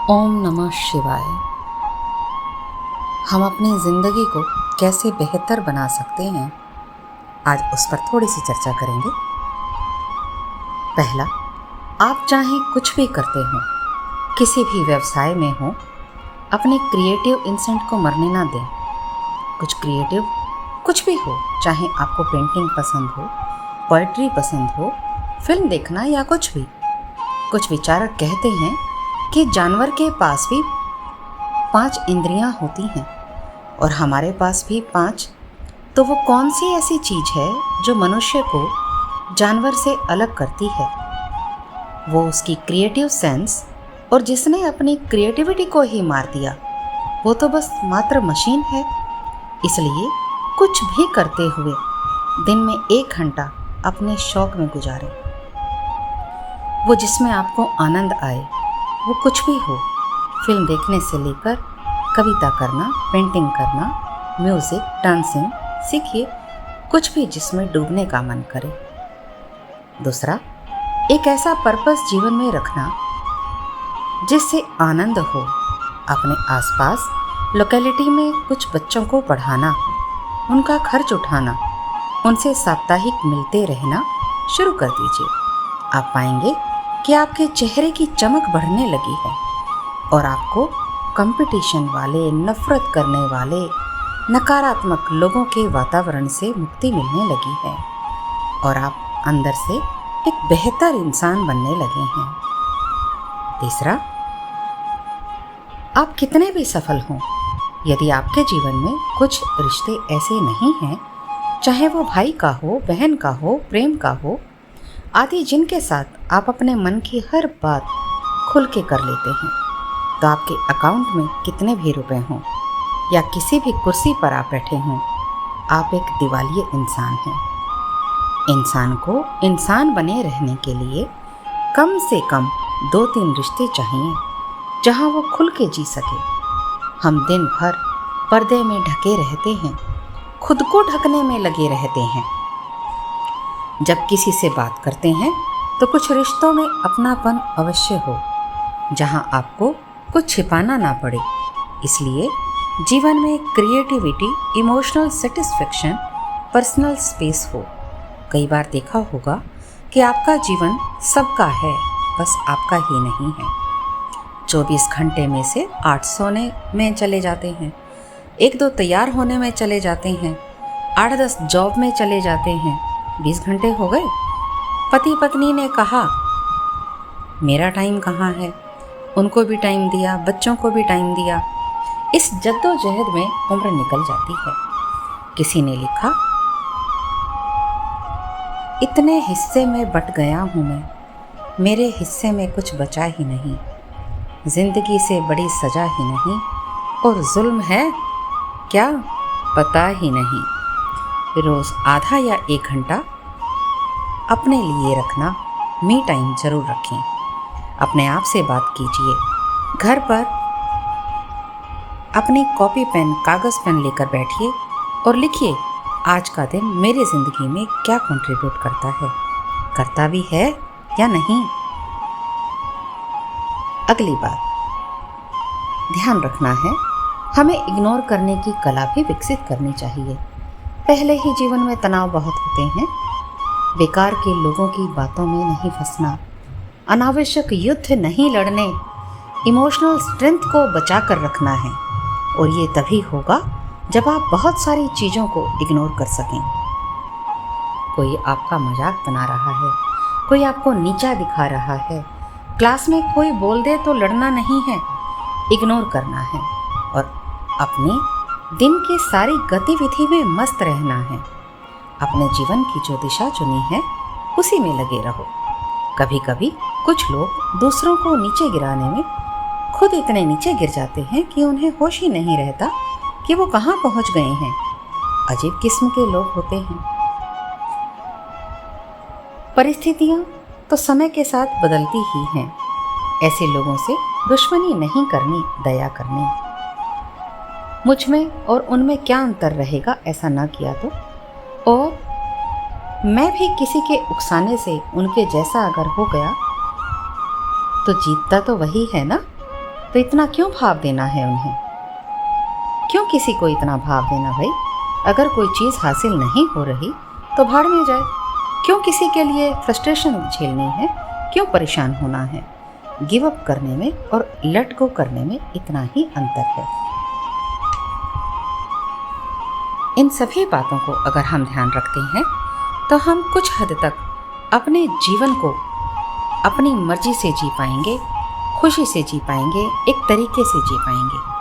ओम नमः शिवाय। हम अपनी ज़िंदगी को कैसे बेहतर बना सकते हैं, आज उस पर थोड़ी सी चर्चा करेंगे। पहला, आप चाहे कुछ भी करते हो, किसी भी व्यवसाय में हो, अपने क्रिएटिव इंसेंट को मरने ना दें। कुछ क्रिएटिव कुछ भी हो, चाहे आपको पेंटिंग पसंद हो, पोएट्री पसंद हो, फिल्म देखना या कुछ भी। कुछ विचारक कहते हैं कि जानवर के पास भी 5 इंद्रियां होती हैं और हमारे पास भी 5। तो वो कौन सी ऐसी चीज़ है जो मनुष्य को जानवर से अलग करती है? वो उसकी क्रिएटिव सेंस, और जिसने अपनी क्रिएटिविटी को ही मार दिया वो तो बस मात्र मशीन है। इसलिए कुछ भी करते हुए दिन में 1 घंटा अपने शौक में गुजारें। वो जिसमें आपको आनंद आए, वो कुछ भी हो, फिल्म देखने से लेकर कविता करना, पेंटिंग करना, म्यूज़िक, डांसिंग सीखिए, कुछ भी जिसमें डूबने का मन करे। दूसरा, एक ऐसा पर्पस जीवन में रखना जिससे आनंद हो। अपने आसपास लोकेलिटी में कुछ बच्चों को पढ़ाना, उनका खर्च उठाना, उनसे साप्ताहिक मिलते रहना शुरू कर दीजिए। आप पाएंगे कि आपके चेहरे की चमक बढ़ने लगी है और आपको कंपटीशन वाले, नफरत करने वाले, नकारात्मक लोगों के वातावरण से मुक्ति मिलने लगी है और आप अंदर से एक बेहतर इंसान बनने लगे हैं। तीसरा, आप कितने भी सफल हों, यदि आपके जीवन में कुछ रिश्ते ऐसे नहीं हैं, चाहे वो भाई का हो, बहन का हो, प्रेम का हो आदि, जिनके साथ आप अपने मन की हर बात खुल के कर लेते हैं, तो आपके अकाउंट में कितने भी रुपए हों या किसी भी कुर्सी पर आप बैठे हों, आप एक दिवालिये इंसान हैं। इंसान को इंसान बने रहने के लिए कम से कम 2-3 रिश्ते चाहिए जहां वो खुल के जी सके। हम दिन भर पर्दे में ढके रहते हैं, खुद को ढकने में लगे रहते हैं। जब किसी से बात करते हैं तो कुछ रिश्तों में अपनापन अवश्य हो, जहां आपको कुछ छिपाना ना पड़े। इसलिए जीवन में creativity, emotional satisfaction, personal space हो। कई बार देखा होगा कि आपका जीवन सबका है, बस आपका ही नहीं है। 24 घंटे में से 8 सोने में चले जाते हैं, 1-2 तैयार होने में चले जाते हैं, 8-10 जॉब में चले जाते हैं। 20 घंटे हो गए। पति पत्नी ने कहा मेरा टाइम कहाँ है, उनको भी टाइम दिया, बच्चों को भी टाइम दिया। इस जद्दोजहद में उम्र निकल जाती है। किसी ने लिखा, इतने हिस्से में बट गया हूँ मैं, मेरे हिस्से में कुछ बचा ही नहीं। जिंदगी से बड़ी सजा ही नहीं और जुल्म है क्या, पता ही नहीं। रोज़ आधा या 1 घंटा अपने लिए रखना, मी टाइम ज़रूर रखें। अपने आप से बात कीजिए। घर पर अपनी कॉपी पेन, कागज़ पेन लेकर बैठिए और लिखिए, आज का दिन मेरी ज़िंदगी में क्या कंट्रीब्यूट करता है, करता भी है या नहीं। अगली बात, ध्यान रखना है, हमें इग्नोर करने की कला भी विकसित करनी चाहिए। पहले ही जीवन में तनाव बहुत होते हैं। बेकार के लोगों की बातों में नहीं फंसना, अनावश्यक युद्ध नहीं लड़ने, इमोशनल स्ट्रेंथ को बचा कर रखना है। और ये तभी होगा जब आप बहुत सारी चीज़ों को इग्नोर कर सकें। कोई आपका मजाक बना रहा है, कोई आपको नीचा दिखा रहा है, क्लास में कोई बोल दे तो लड़ना नहीं है, इग्नोर करना है और अपने दिन की सारी गतिविधि में मस्त रहना है। अपने जीवन की जो दिशा चुनी है उसी में लगे रहो। कभी कभी कुछ लोग दूसरों को नीचे गिराने में खुद इतने नीचे गिर जाते हैं कि उन्हें होश ही नहीं रहता कि वो कहाँ पहुँच गए हैं। अजीब किस्म के लोग होते हैं। परिस्थितियाँ तो समय के साथ बदलती ही हैं। ऐसे लोगों से दुश्मनी नहीं करनी, दया करनी। मुझ में और उनमें क्या अंतर रहेगा ऐसा ना किया तो, और मैं भी किसी के उकसाने से उनके जैसा अगर हो गया तो जीतता तो वही है ना। तो इतना क्यों भाव देना है उन्हें? क्यों किसी को इतना भाव देना भाई? अगर कोई चीज़ हासिल नहीं हो रही तो भाड़ में जाए। क्यों किसी के लिए फ्रस्ट्रेशन झेलनी है? क्यों परेशान होना है? गिव अप करने में और लेट गो करने में इतना ही अंतर है। इन सभी बातों को अगर हम ध्यान रखते हैं तो हम कुछ हद तक अपने जीवन को अपनी मर्जी से जी पाएंगे, खुशी से जी पाएंगे, एक तरीके से जी पाएंगे।